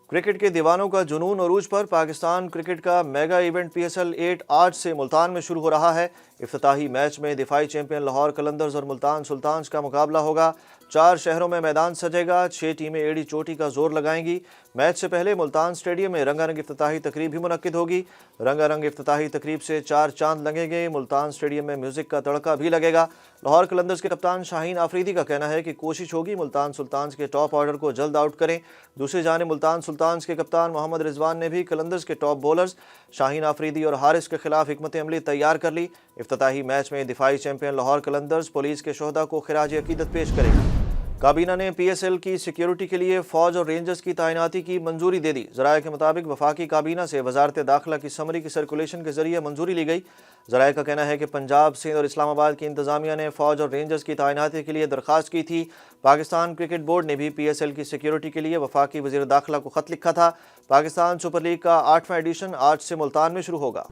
Cricket के दीवानों का जुनून अरूज पर। पाकिस्तान क्रिकेट का मेगा इवेंट PSL 8 आज से मुल्तान में शुरू हो रहा है। इफ्तिताही मैच में दिफाई चैंपियन लाहौर कलंदर्स और मुल्तान सुल्तान्स का मुकाबला होगा। 4 शहरों में मैदान सजेगा। 6 टीमें एड़ी चोटी का जोर लगाएंगी। मैच से पहले मुल्तान स्टेडियम में रंगारंग इफ्तिताही तकरीब भी मुनक्किद होगी। रंगारंग इफ्तिताही तकरीब से 4 चांद लगेंगे। मुल्तान स्टेडियम में म्यूजिक का तड़का भी लगेगा। लाहौर कलंदर्स के कप्तान शाहीन आफरीदी का कहना है कि कोशिश होगी मुल्तान सुल्तान्स के टॉप ऑर्डर को जल्द आउट करें। दूसरी जानिब मुल्तान सुल्तान्स के कप्तान मोहम्मद रिजवान ने भी कलंदर्स के टॉप बॉलर्स शाहीन आफरीदी और हारिस के खिलाफ हिकमत अमली तैयार कर ली। इफ्तिताही मैच में दिफाई चैंपियन लाहौर कलंदर्स पुलिस के शोहदा को खिराज अकीदत पेश करेगी। काबीना ने PSL की सिक्योरिटी के लिए फौज और रेंजर्स की तैनाती की मंजूरी दे दी। ज़राए के मुताबिक वफाकी काबीना से वजारत दाखिला की समरी की सर्कुलेशन के जरिए मंजूरी ली गई। ज़राए का कहना है कि पंजाब, सिंध और इस्लामाबाद की इंतजामिया ने फौज और रेंजर्स की तैनाती के लिए दरख्वास्त की थी। पाकिस्तान क्रिकेट बोर्ड ने भी PSL की सिक्योरिटी के लिए वफाकी वज़ीर दाखिला को खत लिखा था। पाकिस्तान सुपर लीग का 8वां एडिशन आज से मुल्तान में शुरू होगा।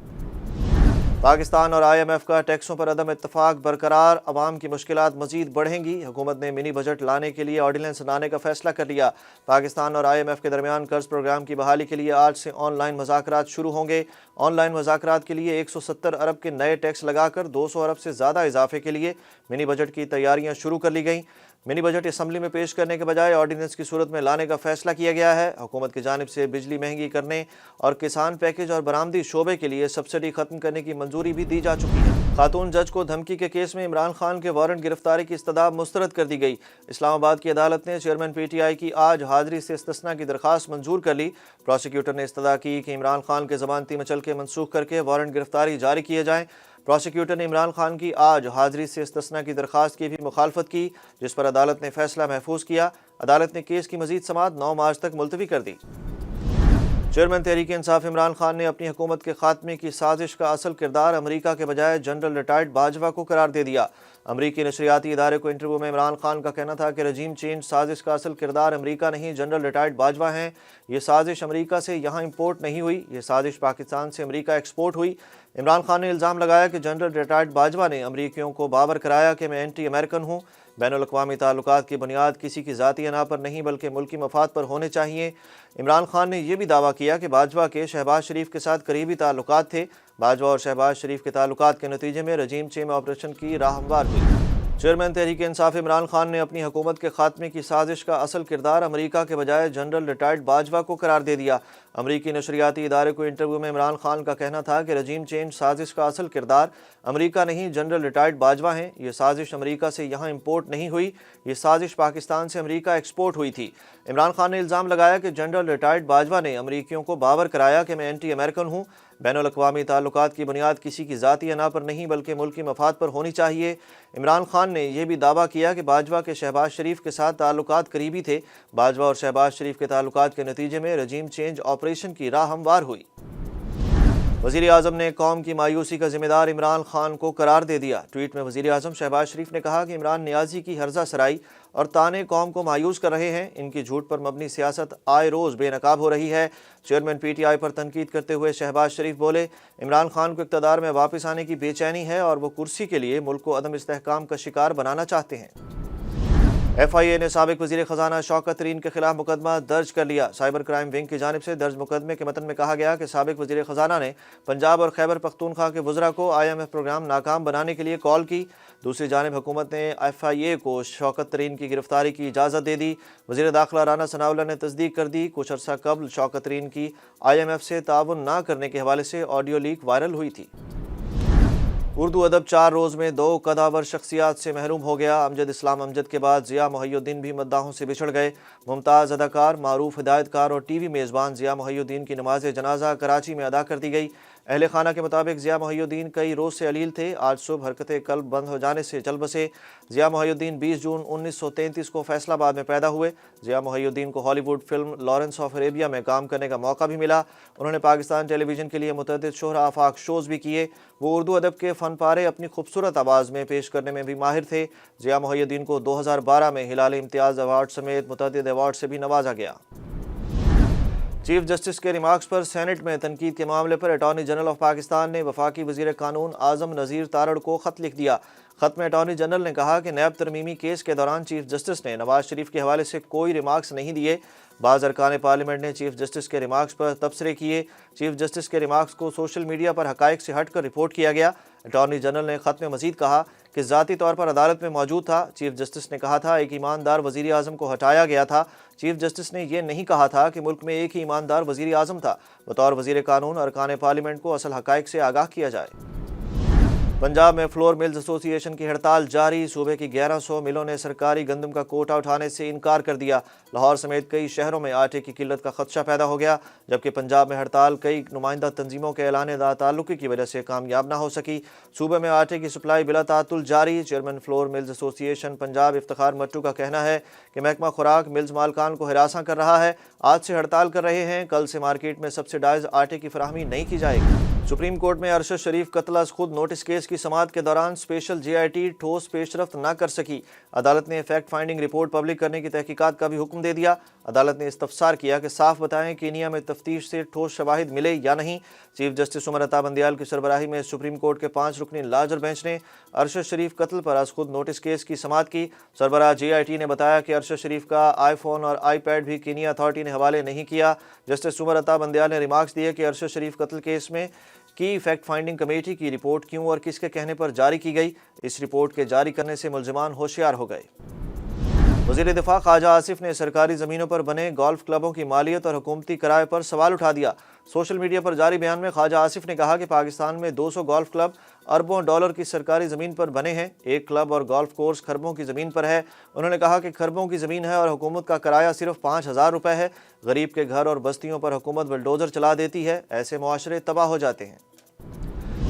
पाकिस्तान और IMF का टैक्सों पर अदम इत्तफाक बरकरार। अवाम की मुश्किलात मजीद बढ़ेंगी। हुकूमत ने मिनी बजट लाने के लिए ऑर्डिनेंस लाने का फैसला कर लिया। पाकिस्तान और IMF के दरमियान कर्ज प्रोग्राम की बहाली के लिए आज से ऑनलाइन मुज़ाकरात शुरू होंगे। ऑनलाइन मुज़ाकरात के लिए 170 अरब के नए टैक्स लगाकर 200 अरब से ज़्यादा इजाफे के लिए मिनी बजट की तैयारियां शुरू कर ली गईं। मिनी बजट असम्बली में पेश करने के बजाय ऑर्डिनेंस की सूरत में लाने का फैसला किया गया है। हुकूमत की जानिब से बिजली महंगी करने और किसान पैकेज और बरामदी शोबे के लिए सब्सिडी खत्म करने की मंजूरी भी दी जा चुकी है। खातून जज को धमकी के केस में इमरान खान के वारंट गिरफ्तारी की इस्तदा मुस्तरद कर दी गई। इस्लामाबाद की अदालत ने चेयरमैन PTI की आज हाजिरी से इस्तिस्ना की दरख्वास्त मंजूर कर ली। प्रोसिक्यूटर ने इस्तदा की कि इमरान खान के ज़मानती मचलके मनसूख करके वारंट गिरफ्तारी जारी किए जाएँ। प्रोसिक्यूटर ने इमरान खान की आज हाजिरी से इस्तिस्ना की दरख्वास्त की भी मुखालफत की, जिस पर अदालत ने फैसला महफूज किया। अदालत ने केस की मजीद समाअत 9 मार्च तक मुलतवी कर दी। चेयरमैन तहरीक इंसाफ इमरान खान ने अपनी हुकूमत के खात्मे की साजिश का असल किरदार अमरीका के बजाय जनरल रिटायर्ड बाजवा को करार दे दिया। अमरीकी नशरियाती इदारे को इंटरव्यू में इमरान खान का कहना था कि रजीम चेंज साजिश का असल किरदार अमरीका नहीं, जनरल रिटायर्ड बाजवा हैं। ये साजिश अमरीका से यहाँ इम्पोर्ट नहीं हुई, ये साजिश पाकिस्तान से अमरीका एक्सपोर्ट हुई। इमरान खान ने इल्ज़ाम लगाया कि जनरल रिटायर्ड बाजवा ने अमरीकियों को बावर कराया कि मैं एंटी अमेरिकन हूँ। बैनुल-अक़वामी ताल्लुकात की बुनियाद किसी की ज़ाती अना पर नहीं बल्कि मुल्की मफाद पर होने चाहिए। इमरान खान ने यह भी दावा किया कि बाजवा के शहबाज शरीफ के साथ करीबी ताल्लुकात थे। बाजवा और शहबाज शरीफ के ताल्लुकात के नतीजे में रजीम चेंज ऑपरेशन की राह हमवार हुई। चेयरमैन तहरीक इंसाफ इमरान खान ने अपनी हुकूमत के खात्मे की साजिश का असल किरदार अमरीका के बजाय जनरल रिटायर्ड बाजवा को करार दे दिया। अमरीकी नशरियाती इदारे को इंटरव्यू में इमरान खान का कहना था कि रजीम चेंज साजिश का असल किरदार अमरीका नहीं, जनरल रिटायर्ड बाजवा हैं। ये साजिश अमरीका से यहाँ इम्पोर्ट नहीं हुई, ये साजिश पाकिस्तान से अमरीका एक्सपोर्ट हुई थी। इमरान खान ने इल्ज़ाम लगाया कि जनरल रिटायर्ड बाजवा ने अमरीकियों को बावर कराया कि मैं एंटी अमेरिकन हूँ। बैनुल-अक़वामी ताल्लुकात की बुनियाद किसी की ज़ाती अना पर नहीं बल्कि मुल्की मफाद पर होनी चाहिए। इमरान खान ने यह भी दावा किया कि बाजवा के शहबाज शरीफ के साथ ताल्लुकात करीबी थे। बाजवा और शहबाज शरीफ के ताल्लुकात के नतीजे में रजीम चेंज ऑपरेशन की राह हमवार हुई। वज़ीर आज़म ने कौम की मायूसी का जिम्मेदार इमरान खान को करार दे दिया। ट्वीट में वज़ीर आज़म शहबाज शरीफ ने कहा कि इमरान नियाजी की हर्जा सराई और ताने कौम को मायूस कर रहे हैं। इनकी झूठ पर मबनी सियासत आए रोज़ बेनकाब हो रही है। चेयरमैन PTI पर तनकीद करते हुए शहबाज शरीफ बोले, इमरान खान को इक़्तिदार में वापस आने की बेचैनी है और वो कुर्सी के लिए मुल्क को अदम इस्तेहकाम का शिकार बनाना चाहते हैं। FIA ने साबिक वज़ीर ख़जाना शौकत तरीन के खिलाफ मुकदमा दर्ज कर लिया। साइबर क्राइम विंग की जानिब से दर्ज मुकदमे के मतन में कहा गया कि साबिक वज़ीर ख़जाना ने पंजाब और खैबर पख्तूनख्वा के वज़रा को IMF प्रोग्राम नाकाम बनाने के लिए कॉल की। दूसरी जानिब हुकूमत ने FIA को शौकत तरीन की गिरफ्तारी की इजाज़त दे दी। वज़ीर दाखिला राना सनाउल्ला ने तस्दीक कर दी। कुछ अर्सा कबल शौकत तरीन की IMF से ताउन न करने के हवाले से ऑडियो लीक वायरल हुई थी। उर्दू अदब 4 रोज़ में 2 कदावर शख्सियात से महरूम हो गया। अमजद इस्लाम अमजद के बाद ज़िया मोहिउद्दीन भी मद्दाहों से बिछड़ गए। मुमताज़ अदाकार, मारूफ हिदायतकार और TV मेज़बान ज़िया मोहिउद्दीन की नमाज जनाजा कराची में अदा कर दी गई। अहले खाना के मुताबिक ज़िया मोहिउद्दीन कई रोज़ से अलील थे। आज सुबह हरकत कल्ब बंद हो जाने से चल बसे। ज़िया मोहिउद्दीन 20 जून 1933 को फैसलाबाद में पैदा हुए। ज़िया मोहिउद्दीन को Hollywood film Lawrence of Arabia में काम करने का मौका भी मिला। उन्होंने पाकिस्तान टेलीविज़न के लिए मुतअद्दिद शोहरा आफाक शोज़ भी किए। वो उर्दू अदब के फ़न पारे अपनी खूबसूरत आवाज़ में पेश करने में भी माहिर थे। ज़िया मोहिउद्दीन को 2012 में हिलाल इम्तियाज़ अवार्ड समेत मुतअद्दिद अवार्ड से भी नवाजा गया। चीफ जस्टिस के रिमार्क्स पर सेनेट में तनकीद के मामले पर अटॉर्नी जनरल ऑफ पाकिस्तान ने वफाकी वज़ीर कानून आज़म नज़ीर तारड़ को ख़त लिख दिया। ख़त में अटॉर्नी जनरल ने कहा कि नैब तरमीमी केस के दौरान चीफ जस्टिस ने नवाज शरीफ के हवाले से कोई रिमार्क्स नहीं दिए। بعض ارکان پارلیمنٹ نے چیف جسٹس کے ریمارکس پر تبصرے کیے۔ چیف جسٹس کے ریمارکس کو سوشل میڈیا پر حقائق سے ہٹ کر رپورٹ کیا گیا۔ اٹارنی جنرل نے خط میں مزید کہا کہ ذاتی طور پر عدالت میں موجود تھا۔ چیف جسٹس نے کہا تھا ایک ایماندار وزیر اعظم کو ہٹایا گیا تھا۔ چیف جسٹس نے یہ نہیں کہا تھا کہ ملک میں ایک ہی ایماندار وزیر اعظم تھا۔ بطور وزیر قانون ارکان پارلیمنٹ کو اصل حقائق سے آگاہ کیا جائے۔ پنجاب میں فلور ملز ایسوسی ایشن کی ہڑتال جاری۔ صوبے کی 1100 ملوں نے سرکاری گندم کا کوٹہ اٹھانے سے انکار کر دیا۔ لاہور سمیت کئی شہروں میں آٹے کی قلت کا خدشہ پیدا ہو گیا، جبکہ پنجاب میں ہڑتال کئی نمائندہ تنظیموں کے اعلان لا تعلقی کی وجہ سے کامیاب نہ ہو سکی۔ صوبے میں آٹے کی سپلائی بلا تعطل جاری۔ چیئرمین فلور ملز ایسوسی ایشن پنجاب افتخار مٹو کا کہنا ہے کہ محکمہ خوراک ملز مالکان کو ہراساں کر رہا ہے، آج سے ہڑتال کر رہے ہیں، کل سے مارکیٹ میں سبسڈائز آٹے کی فراہمی نہیں کی جائے گی۔ سپریم کورٹ میں ارشد شریف قتل از خود نوٹس کیس کی سماعت کے دوران اسپیشل جے آئی ٹی ٹھوس پیش رفت نہ کر سکی۔ عدالت نے فیکٹ فائنڈنگ رپورٹ پبلک کرنے کی تحقیقات کا بھی حکم دے دیا۔ عدالت نے استفسار کیا کہ صاف بتائیں کینیا میں تفتیش سے ٹھوس شواہد ملے یا نہیں۔ چیف جسٹس عمر عطا بندیال کی سربراہی میں سپریم کورٹ کے 5 رکنی لارجر بینچ نے ارشد شریف قتل پر از خود نوٹس کیس کی سماعت کی۔ سربراہ جے آئی ٹی نے بتایا کہ ارشد شریف کا آئی فون اور آئی پیڈ بھی کینیا اتھارٹی نے حوالے نہیں کیا۔ جسٹس عمر عطا بندیال نے ریمارکس دیے کہ ارشد شریف قتل کیس میں کی فیکٹ فائنڈنگ کمیٹی کی رپورٹ کیوں اور کس کے کہنے پر جاری کی گئی، اس رپورٹ کے جاری کرنے سے ملزمان ہوشیار ہو گئے۔ وزیر دفاع خواجہ آصف نے سرکاری زمینوں پر بنے گولف کلبوں کی مالیت اور حکومتی کرائے پر سوال اٹھا دیا۔ سوشل میڈیا پر جاری بیان میں خواجہ آصف نے کہا کہ پاکستان میں 200 گولف کلب اربوں ڈالر کی سرکاری زمین پر بنے ہیں، ایک کلب اور گولف کورس کھربوں کی زمین پر ہے۔ انہوں نے کہا کہ کھربوں کی زمین ہے اور حکومت کا کرایہ صرف 5000 روپے ہے۔ غریب کے گھر اور بستیوں پر حکومت بلڈوزر چلا دیتی ہے، ایسے معاشرے تباہ ہو جاتے ہیں۔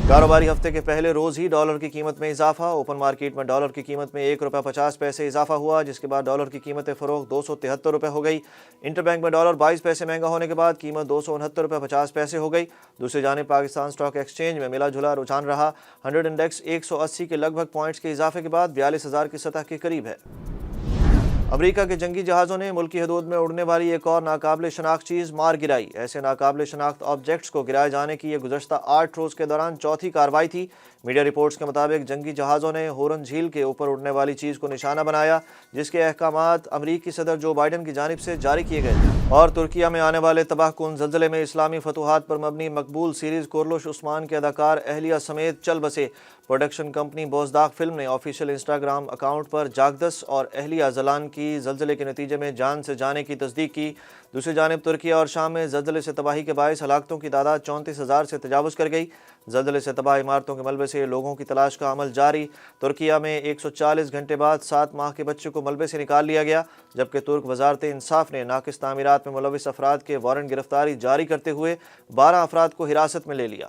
کاروباری ہفتے کے پہلے روز ہی ڈالر کی قیمت میں اضافہ۔ اوپن مارکیٹ میں ڈالر کی قیمت میں 1 روپے 50 پیسے اضافہ ہوا، جس کے بعد ڈالر کی قیمت فروخت 273 روپے ہو گئی۔ انٹر بینک میں ڈالر 22 پیسے مہنگا ہونے کے بعد قیمت 269 روپے 50 پیسے ہو گئی۔ دوسری جانب پاکستان اسٹاک ایکسچینج میں ملا جلا رجحان رہا۔ 100 انڈیکس 180 کے لگ بھگ پوائنٹس کے اضافے کے بعد 42,000 کی سطح کے قریب ہے۔ امریکہ کے جنگی جہازوں نے ملکی حدود میں اڑنے والی ایک اور ناقابل شناخت چیز مار گرائی۔ ایسے ناقابل شناخت آبجیکٹس کو گرائے جانے کی یہ گزشتہ 8 روز کے دوران چوتھی کارروائی تھی۔ میڈیا رپورٹس کے مطابق جنگی جہازوں نے ہورن جھیل کے اوپر اڑنے والی چیز کو نشانہ بنایا، جس کے احکامات امریکی صدر جو بائیڈن کی جانب سے جاری کیے گئے تھے۔ اور ترکیہ میں آنے والے تباہ کن زلزلے میں اسلامی فتوحات پر مبنی مقبول سیریز کورلوش عثمان کے اداکار اہلیہ سمیت چل بسے۔ پروڈکشن کمپنی بوزداغ فلم نے آفیشیل انسٹاگرام اکاؤنٹ پر جاگدس اور اہلیہ زلان کی زلزلے کے نتیجے میں جان سے جانے کی تصدیق کی۔ دوسری جانب ترکیہ اور شام میں زلزلے سے تباہی کے باعث ہلاکتوں کی تعداد 34,000 سے تجاوز کر گئی۔ زلزلے سے تباہ عمارتوں کے ملبے سے لوگوں کی تلاش کا عمل جاری۔ ترکیہ میں 140 گھنٹے بعد 7 ماہ کے بچے کو ملبے سے نکال لیا گیا، جبکہ ترک وزارت انصاف نے ناقص تعمیرات میں ملوث افراد کے وارنٹ گرفتاری جاری کرتے ہوئے 12 افراد کو حراست میں لے لیا۔